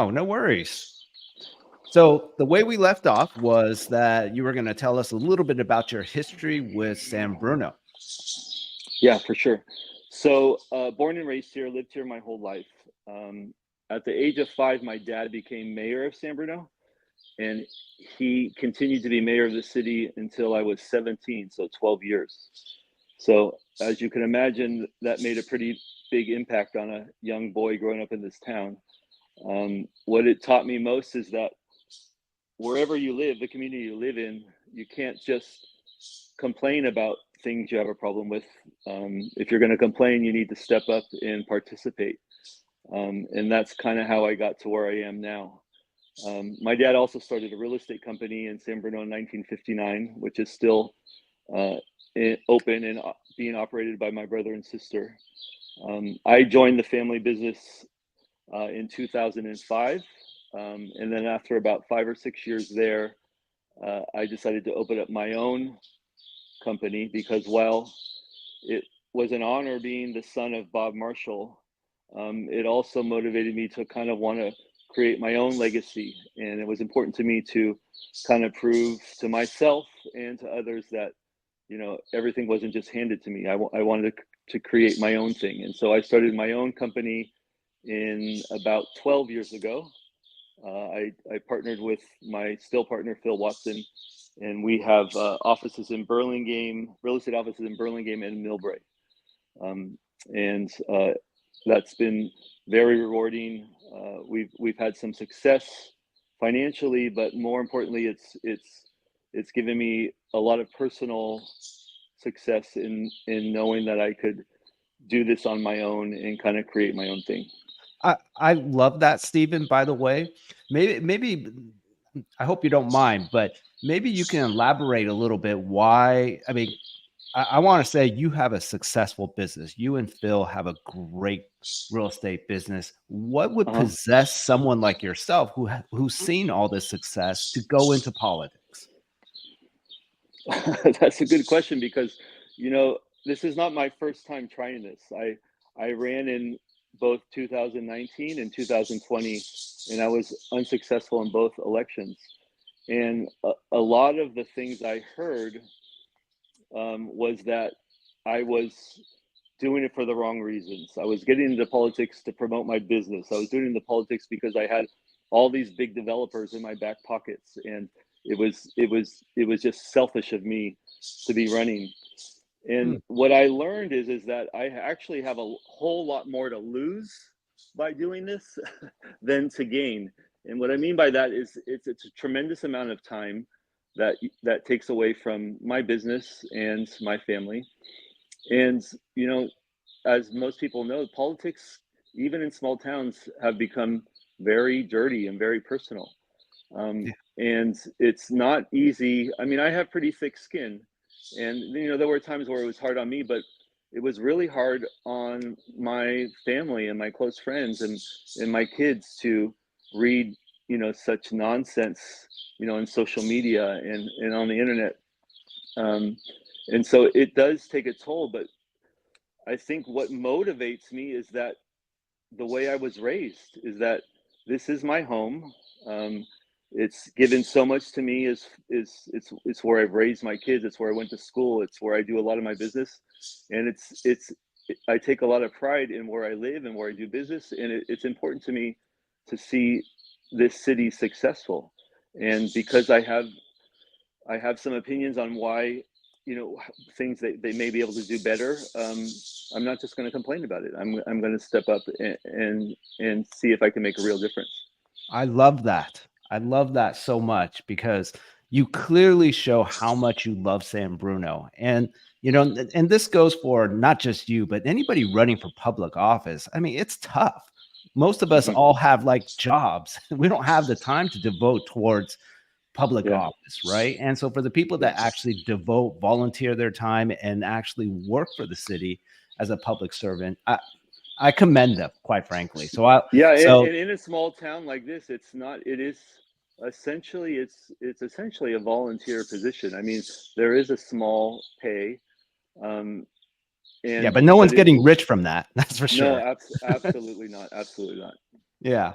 Oh, no worries. So the way we left off was that you were going to tell us a little bit about your history with San Bruno. Yeah, for sure. So, born and raised here, lived here my whole life. Um, at the age of 5, my dad became mayor of San Bruno, and he continued to be mayor of the city until I was 17, so 12 years. So, as you can imagine, that made a pretty big impact on a young boy growing up in this town. What it taught me most is that wherever you live, the community you live in, you can't just complain about things you have a problem with. If you're going to complain, you need to step up and participate. And that's kind of how I got to where I am now. My dad also started a real estate company in San Bruno in 1959, which is still uh, open and being operated by my brother and sister. I joined the family business in 2005. And then after about 5 or 6 years there, I decided to open up my own company because while it was an honor being the son of Bob Marshall, it also motivated me to kind of want to create my own legacy. And it was important to me to kind of prove to myself and to others that, everything wasn't just handed to me. I wanted to create my own thing. And so I started my own company in about 12 years ago. I partnered with my still partner, Phil Watson, and we have offices in Burlingame, real estate offices in Burlingame and Millbrae. Um, and That's been very rewarding. We've had some success financially, but more importantly, it's given me a lot of personal success in knowing that I could do this on my own and kind of create my own thing. I love that, Stephen, by the way. Maybe I hope you don't mind, but maybe you can elaborate a little bit why. I mean, I want to say you have a successful business. You and Phil have a great real estate business. What would Uh-huh. possess someone like yourself who's seen all this success to go into politics? That's a good question because, this is not my first time trying this. I ran in both 2019 and 2020, and I was unsuccessful in both elections. And a lot of the things I heard was that I was doing it for the wrong reasons. I was getting into politics to promote my business. I was doing it into politics because I had all these big developers in my back pockets, and it was just selfish of me to be running. And Hmm. what I learned is that I actually have a whole lot more to lose by doing this than to gain. And what I mean by that is it's a tremendous amount of time that takes away from my business and my family. And as most people know, politics, even in small towns, have become very dirty and very personal. Yeah. And it's not easy. I mean, I have pretty thick skin, and there were times where it was hard on me, but it was really hard on my family and my close friends and my kids to read, such nonsense, in social media and on the internet. Um, and so it does take a toll, but I think what motivates me is that the way I was raised is that this is my home. Um, it's given so much to me. It's where I've raised my kids. It's where I went to school. It's where I do a lot of my business, and I take a lot of pride in where I live and where I do business, and it's important to me to see this city successful. And because I have some opinions on why, things that they may be able to do better. I'm not just going to complain about it. I'm going to step up and see if I can make a real difference. I love that. I love that so much because you clearly show how much you love San Bruno. And this goes for not just you, but anybody running for public office. I mean, it's tough. Most of us Mhm. all have like jobs. We don't have the time to devote towards public Yeah, office, right? And so for the people yeah, that actually volunteer their time and actually work for the city as a public servant, I commend them, quite frankly. yeah. So And in a small town like this, it's not. It is essentially it's essentially a volunteer position. I mean, there is a small pay, um, yeah, and but no one's but it getting rich from that. That's for no, sure. absolutely not, absolutely not. Yeah.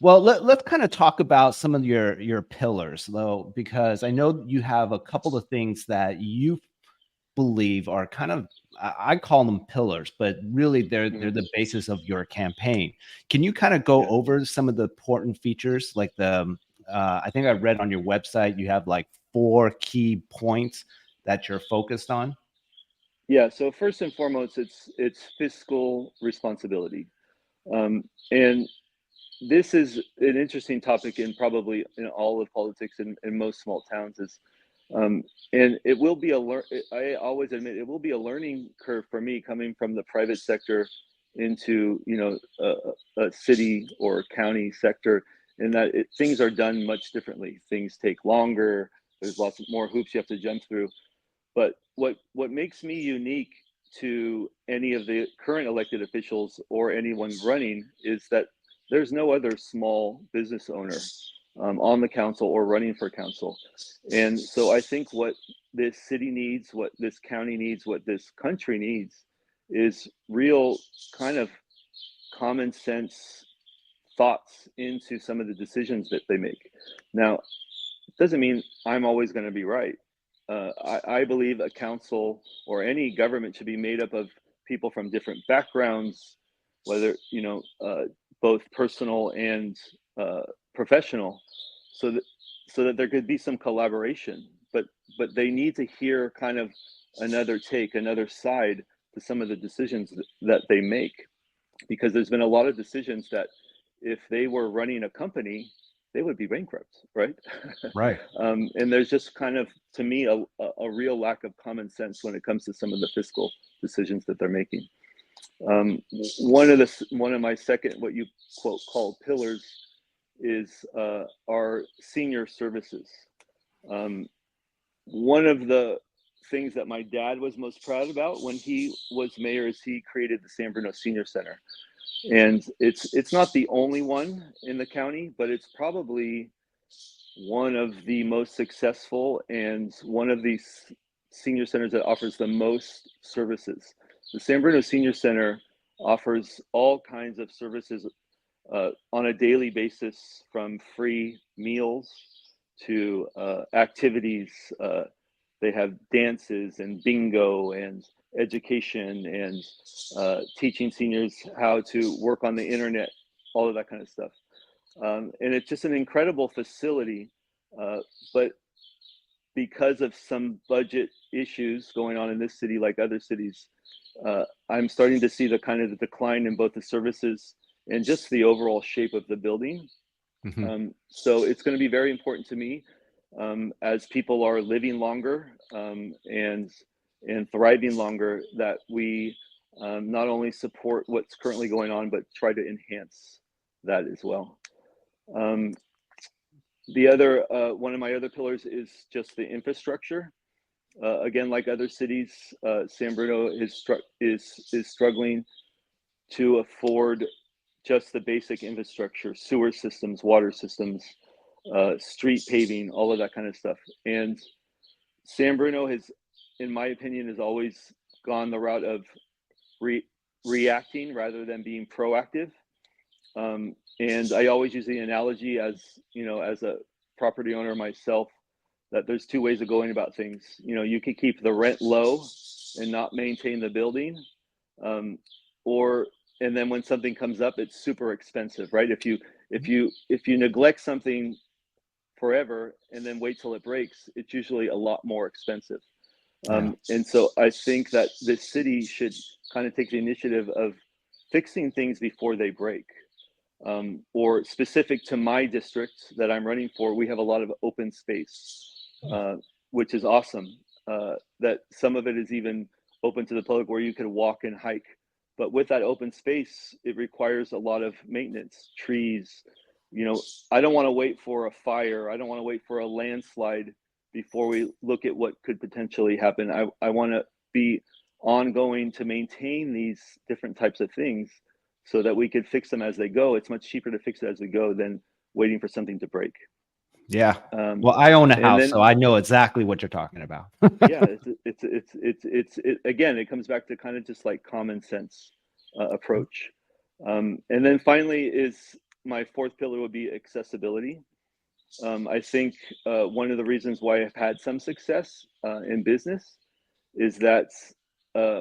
Well, let's kind of talk about some of your pillars, though, because I know you have a couple of things that you believe are kind of, I call them pillars, but really they're Mhm. the basis of your campaign. Can you kind of go Yeah. over some of the important features, like I think I read on your website you have like 4 key points that you're focused on. Yeah. So first and foremost, it's fiscal responsibility, and this is an interesting topic in probably in all of politics in most small towns is and it will be I always admit it will be a learning curve for me coming from the private sector into a city or county sector in that things are done much differently. Things take longer. There's lots more hoops you have to jump through. But what makes me unique to any of the current elected officials or anyone running is that there's no other small business owner on the council or running for council. And so I think what this city needs, what this county needs, what this country needs is real kind of common sense thoughts into some of the decisions that they make. Now, doesn't mean I'm always going to be right. I believe a council or any government should be made up of people from different backgrounds, whether both personal and uh, professional, so that there could be some collaboration. But they need to hear kind of another take, another side to some of the decisions that they make, because there's been a lot of decisions that if they were running a company, they would be bankrupt, right? Right. And there's just kind of, to me, a real lack of common sense when it comes to some of the fiscal decisions that they're making. Um, one of my second, what you quote called pillars, is our senior services. Um, One of the things that my dad was most proud about when he was mayor is he created the San Bruno Senior Center, and it's not the only one in the county, but it's probably one of the most successful and one of the senior centers that offers the most services. The San Bruno Senior Center offers all kinds of services on a daily basis, from free meals to activities. They have dances and bingo and education and teaching seniors how to work on the internet, all of that kind of stuff. And it's just an incredible facility. But because of some budget issues going on in this city, like other cities, I'm starting to see the kind of the decline in both the services and just the overall shape of the building. Mhm. So it's going to be very important to me, as people are living longer, and thriving longer, that we not only support what's currently going on, but try to enhance that as well. Um, the other one of my other pillars is just the infrastructure. Again, like other cities, San Bruno is struggling to afford just the basic infrastructure: sewer systems, water systems, street paving, all of that kind of stuff. And San Bruno has, in my opinion, has always gone the route of reacting rather than being proactive. And I always use the analogy, as as a property owner myself, that there's two ways of going about things. You can keep the rent low and not maintain the building, um, or and then when something comes up, it's super expensive, right? If you neglect something forever and then wait till it breaks, it's usually a lot more expensive. Yeah. And so I think that this city should kind of take the initiative of fixing things before they break. Or specific to my district that I'm running for, we have a lot of open space, which is awesome. That some of it is even open to the public where you could walk and hike. But with that open space, it requires a lot of maintenance, trees. I don't want to wait for a fire. I don't want to wait for a landslide before we look at what could potentially happen. I want to be ongoing to maintain these different types of things so that we could fix them as they go. It's much cheaper to fix it as we go than waiting for something to break. Yeah. Um, Well, I own a and house, so then, I know exactly what you're talking about. yeah, again, it comes back to kind of just like common sense approach. And then finally is my fourth pillar would be accessibility. I think one of the reasons why I've had some success in business is that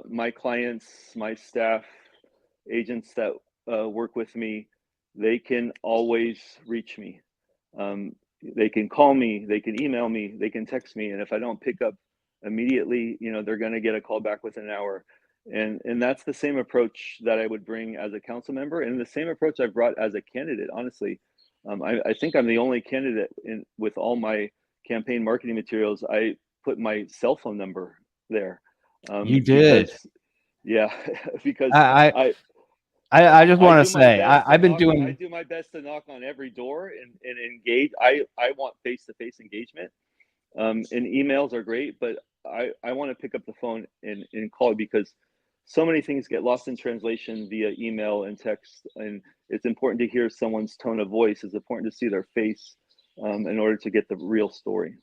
my clients, my staff, agents that work with me, they can always reach me. They can call me, they can email me, they can text me, and if I don't pick up immediately, they're going to get a call back within an hour. And that's the same approach that I would bring as a council member, and the same approach I brought as a candidate. Honestly, I think I'm the only candidate with all my campaign marketing materials. I put my cell phone number there You did. because, yeah, because I I I just I want to do my say best to I've been knock. I doing. do my best to knock on every door and engage. I want face-to-face engagement. And emails are great, but I want to pick up the phone and call, because so many things get lost in translation via email and text, and it's important to hear someone's tone of voice. It's important to see their face in order to get the real story.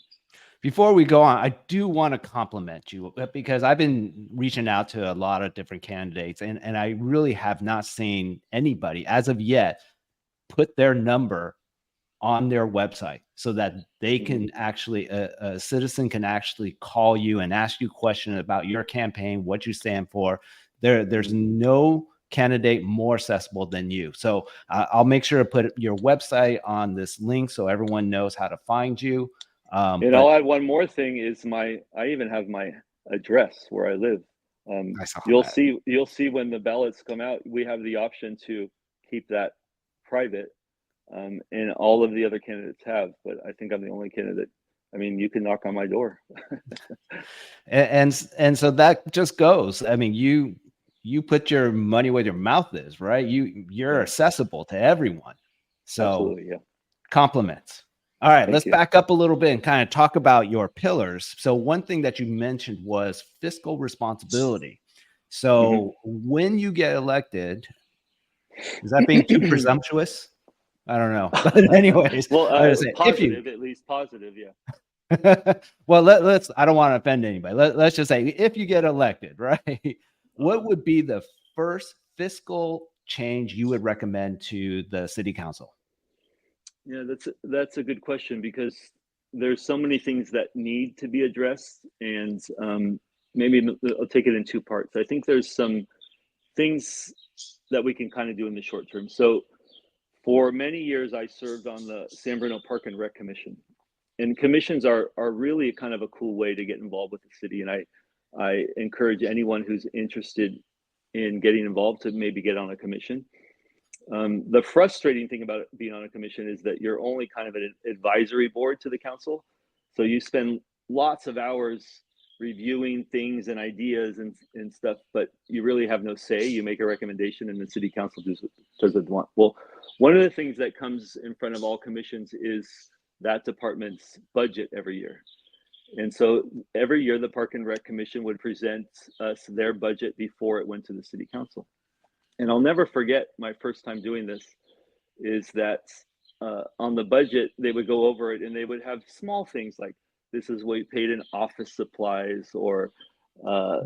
Before we go on, I do want to compliment you because I've been reaching out to a lot of different candidates, and I really have not seen anybody as of yet put their number on their website so that they can actually a citizen can actually call you and ask you questions about your campaign, what you stand for. There's no candidate more accessible than you. So I'll make sure to put your website on this link so everyone knows how to find you. And But I'll add one more thing: is I even have my address where I live. I saw You'll that. see when the ballots come out, we have the option to keep that private, and all of the other candidates have, but I think I'm the only candidate. I mean, you can knock on my door. And so that just goes. I mean, you put your money where your mouth is, right? You're Yeah, accessible to everyone. So absolutely. Yeah. compliments. All right, let's Thank you. back up a little bit and kind of talk about your pillars. So one thing that you mentioned was fiscal responsibility. Mhm. So when you get elected, is that being too presumptuous? I don't know. But anyways, Well, I was saying if you positive, at least positive. Yeah. well, let's I don't want to offend anybody. Let's just say if you get elected, right? What Uh-huh. would be the first fiscal change you would recommend to the city council? Yeah, that's a good question, because there's so many things that need to be addressed, and maybe I'll take it in two parts. I think there's some things that we can kind of do in the short term. So for many years, I served on the San Bruno Park and Rec Commission, and commissions are really kind of a cool way to get involved with the city. And I encourage anyone who's interested in getting involved to maybe get on a commission. The frustrating thing about being on a commission is that you're only kind of an advisory board to the council. So you spend lots of hours reviewing things and ideas and stuff, but you really have no say. You make a recommendation and the city council does what it want. Well, one of the things that comes in front of all commissions is that department's budget every year. And so every year the Park and Rec Commission would present us their budget before it went to the city council. And I'll never forget my first time doing this, is that on the budget, they would go over it and they would have small things like, this is what you paid in office supplies, or uh,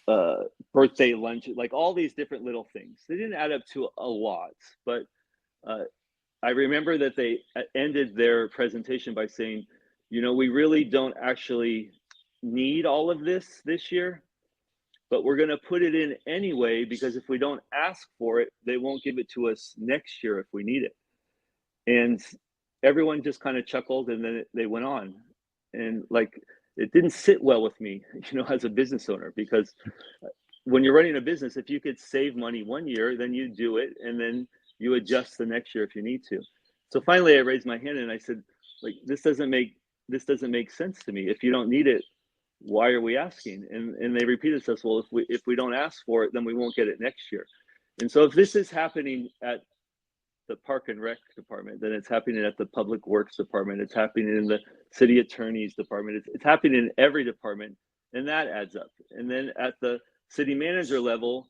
uh, birthday lunch, like all these different little things. They didn't add up to a lot, but uh, I remember that they ended their presentation by saying, we really don't actually need all of this year, but we're going to put it in anyway, because if we don't ask for it, they won't give it to us next year if we need it. And everyone just kind of chuckled, and then they went on. And like, it didn't sit well with me, as a business owner, because when you're running a business, if you could save money one year, then you do it, and then you adjust the next year if you need to. So finally I raised my hand and I said, like, this doesn't make sense to me. If you don't need it, why are we asking? And they repeated to us, well, if we don't ask for it, then we won't get it next year. And so if this is happening at the Park and Rec department, then it's happening at the Public Works department, it's happening in the city attorney's department, it's happening in every department, and that adds up. And then at the city manager level,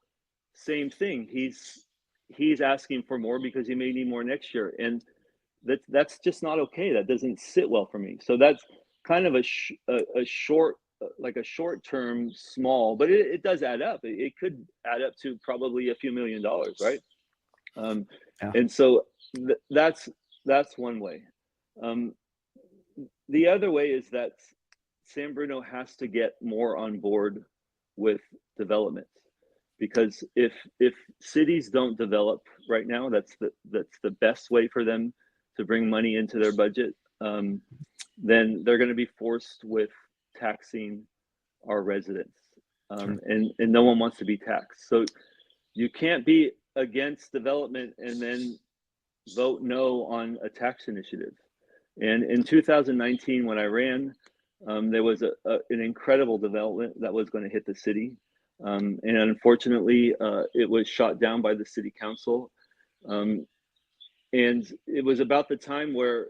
same thing. He's asking for more because he may need more next year, and that's just not okay. That doesn't sit well for me. So that's kind of a short, like a short term small, but it does add up. It could add up to probably a few $1 million, right? Yeah. And so that's one way. Um, the other way is that San Bruno has to get more on board with development, because if cities don't develop right now, that's the best way for them to bring money into their budget. Then they're going to be forced with taxing our residents, Sure. and no one wants to be taxed. So you can't be against development and then vote no on a tax initiative. And in 2019, when I ran, there was an incredible development that was going to hit the city. And unfortunately, it was shot down by the city council. Um, and it was about the time where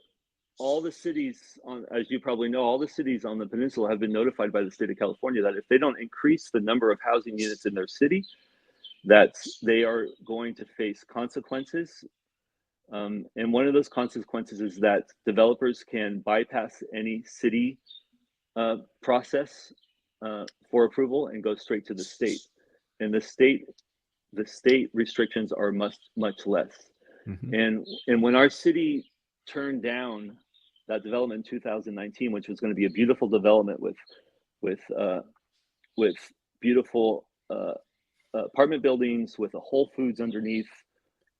all the cities as you probably know, all the cities on the peninsula have been notified by the state of California that if they don't increase the number of housing units in their city, that they are going to face consequences. And one of those consequences is that developers can bypass any city process for approval and go straight to the state. And the state restrictions are much less. Mm-hmm. And when our city turned down that development in 2019, which was going to be a beautiful development with beautiful apartment buildings with a Whole Foods underneath.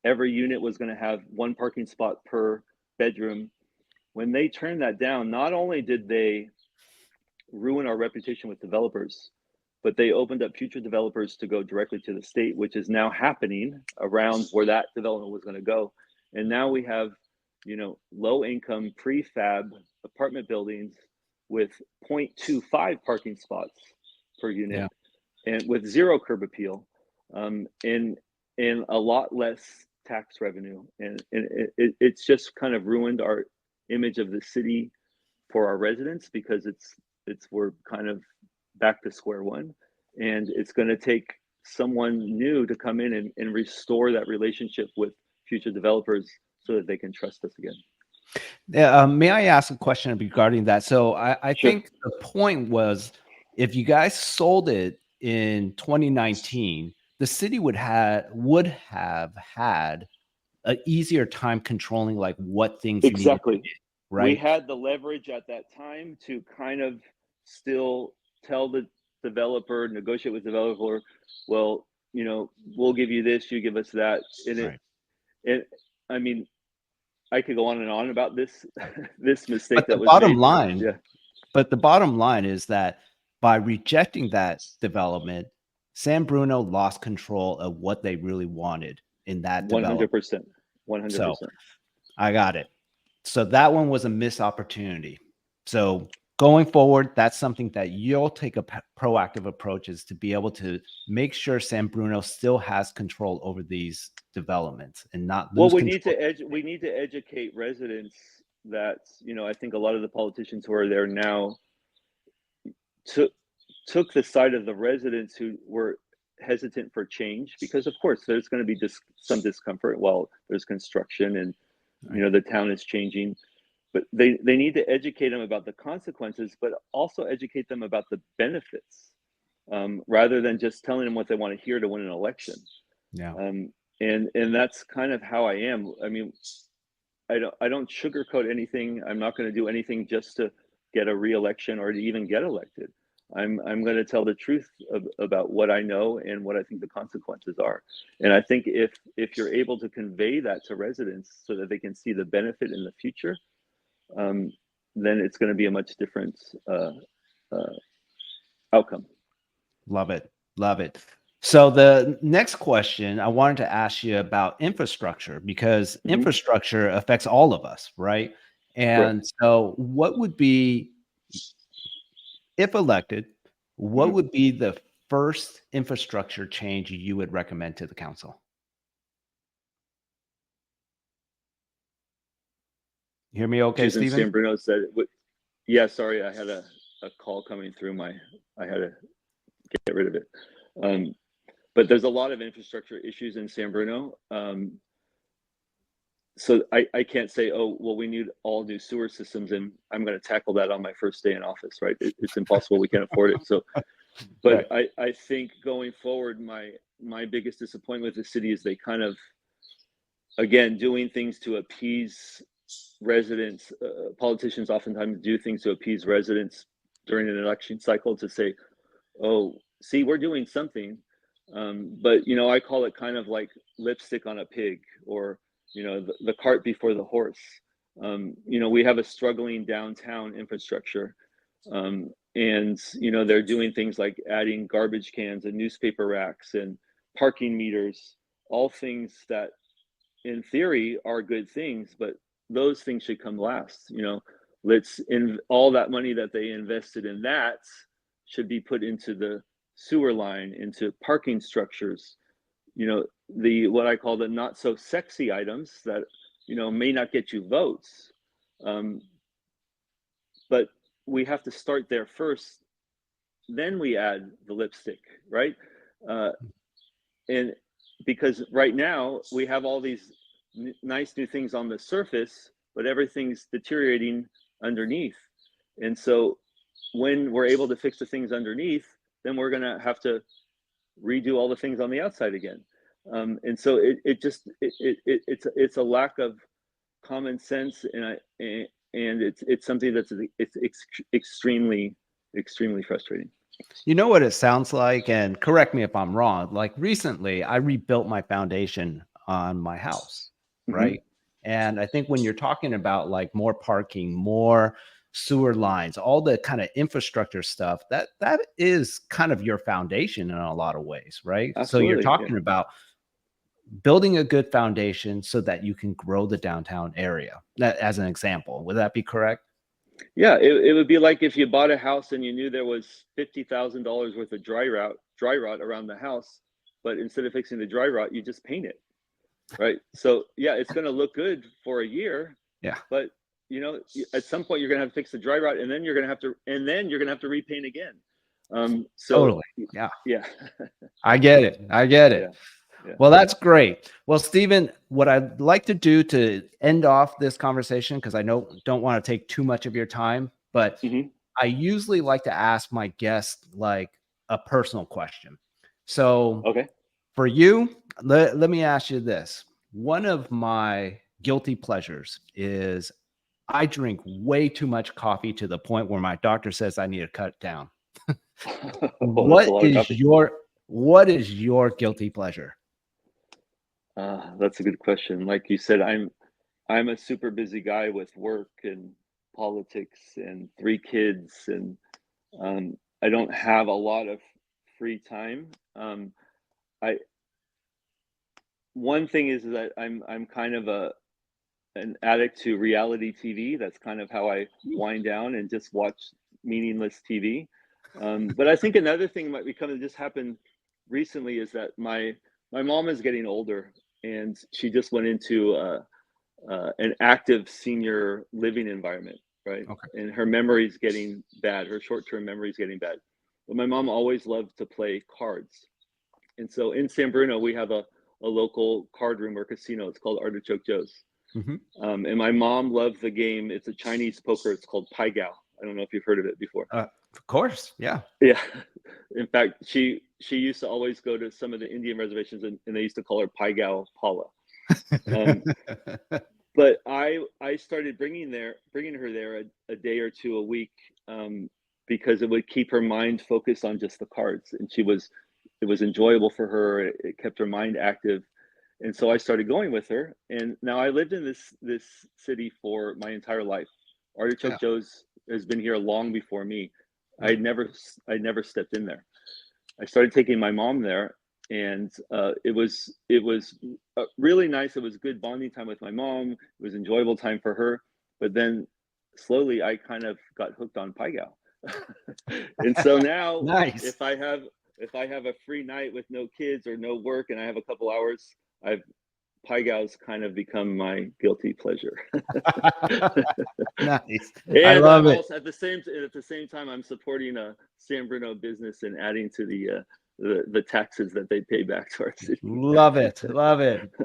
Every unit was going to have one parking spot per bedroom. When they turned that down, not only did they ruin our reputation with developers, but they opened up future developers to go directly to the state, which is now happening around where that development was going to go. And now we have, low income prefab apartment buildings with 0.25 parking spots per unit, Yeah. and with zero curb appeal, and a lot less tax revenue. And it's just kind of ruined our image of the city for our residents, because we're kind of back to square one, and it's going to take someone new to come in and restore that relationship with future developers so that they can trust us again. Yeah, may I ask a question regarding that? So I Sure. think the point was, if you guys sold it in 2019, the city would have had an easier time controlling like what things needed to Exactly. be, We right? had the leverage at that time to kind of still tell the developer, negotiate with the developer, well, we'll give you this, you give us that. And Right. I mean, I could go on and on about this this mistake But that was made. Yeah. the bottom line is that by rejecting that development, San Bruno lost control of what they really wanted in that development. 100%. So 100%. I got it. So that one was a missed opportunity. So going forward, that's something that you'll take a proactive approach, is to be able to make sure San Bruno still has control over these developments and not Well, lose control. we need to educate residents that, I think a lot of the politicians who are there now took the side of the residents who were hesitant for change, because of course there's going to be some discomfort while there's construction and Right. the town is changing. But they need to educate them about the consequences, but also educate them about the benefits, rather than just telling them what they want to hear to win an election. Yeah. And that's kind of how I am. I mean, I don't sugarcoat anything. I'm not going to do anything just to get a re-election or to even get elected. I'm going to tell the truth about what I know and what I think the consequences are. And I think if you're able to convey that to residents so that they can see the benefit in the future, then it's going to be a much different outcome. Love it. Love it. So the next question I wanted to ask you about infrastructure, because Mm-hmm. infrastructure affects all of us, right? Correct. And so what would be, if elected, what Mm-hmm. would be the first infrastructure change you would recommend to the council? You hear me okay, Choosing Stephen? San Bruno said, yeah, sorry, I had a call coming through I had to get rid of it. But there's a lot of infrastructure issues in San Bruno. So I can't say, oh, well, we need all new sewer systems and I'm going to tackle that on my first day in office, right? It's impossible. We can't afford it. So, but Right. I think going forward, my biggest disappointment with the city is they kind of again, doing things to appease residents. Politicians oftentimes do things to appease residents during an election cycle to say, oh, see, we're doing something. But, I call it kind of like lipstick on a pig, or, the cart before the horse. We have a struggling downtown infrastructure. And, they're doing things like adding garbage cans and newspaper racks and parking meters, all things that in theory are good things, but those things should come last. Let's in all that money that they invested in that should be put into the sewer line, into parking structures, the what I call the not so sexy items that may not get you votes. But we have to start there first, then we add the lipstick, right? And because right now we have all these nice new things on the surface, but everything's deteriorating underneath. And so when we're able to fix the things underneath, then we're going to have to redo all the things on the outside again. And so it's a lack of common sense, and it's something that's extremely frustrating. You know what it sounds like, and correct me if I'm wrong. Like recently, I rebuilt my foundation on my house, right? And I think when you're talking about like more parking, more sewer lines, all the kind of infrastructure stuff, that is kind of your foundation in a lot of ways, right? So you're Absolutely, talking about building a good foundation so that you can grow the downtown area. That, as an example, would that be correct? Yeah, it would be like if you bought a house and you knew there was $50,000 worth of dry rot around the house, but instead of fixing the dry rot, you just paint it, right? So yeah, it's going to look good for a year. Yeah. But at some point you're going to have to fix the dry rot, and then you're going to have to repaint again. So Totally. Yeah. yeah. I get it. Yeah. Yeah. Well, that's great. Well, Stephan, what I'd like to do to end off this conversation, because I don't want to take too much of your time, but I usually like to ask my guests like a personal question. So Okay. for you, let me ask you this. One of my guilty pleasures is I drink way too much coffee to the point where my doctor says I need to cut down. Oh, that's a lot of coffee. What is your guilty pleasure? That's a good question. Like you said, I'm a super busy guy with work and politics and 3 kids, and I don't have a lot of free time. One thing is that I'm kind of an addict to reality TV. That's kind of how I wind down and just watch meaningless TV. But I think another thing might become that just happened recently is that my mom is getting older, and she just went into an active senior living environment, right? Okay. And her memory's getting bad. Her short-term memory's getting bad. But my mom always loved to play cards. And so in San Bruno, we have a local card room or casino. It's called Artichoke Joe's. And my mom loved the game. It's a Chinese poker. It's called Pai Gao. I don't know if you've heard of it before. Of course. Yeah. Yeah. In fact, she used to always go to some of the Indian reservations, and they used to call her Pai Gao Paula. But I started bringing her there a day or two a week, because it would keep her mind focused on just the cards, and it was enjoyable for her. It kept her mind active. And so I started going with her, and now I lived in this city for my entire life. Artichoke Joe's has been here long before me. I never stepped in there. I started taking my mom there, and it was really nice. It was good bonding time with my mom. It was enjoyable time for her. But then slowly I kind of got hooked on Pai Gao. And so now nice. if I have a free night with no kids or no work and I have a couple hours, Pai Gao's kind of become my guilty pleasure. Nice. And I love it. Also, at the same time, I'm supporting a San Bruno business and adding to the taxes that they pay back to our city. Love it.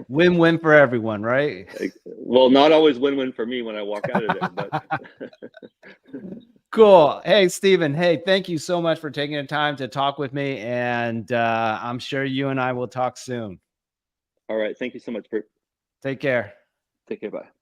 Win-win for everyone, right? Well, not always win-win for me when I walk out of there, but cool. Hey, Stephan. Hey, thank you so much for taking the time to talk with me, and I'm sure you and I will talk soon. All right. Thank you so much, Bert. Take care. Take care. Bye.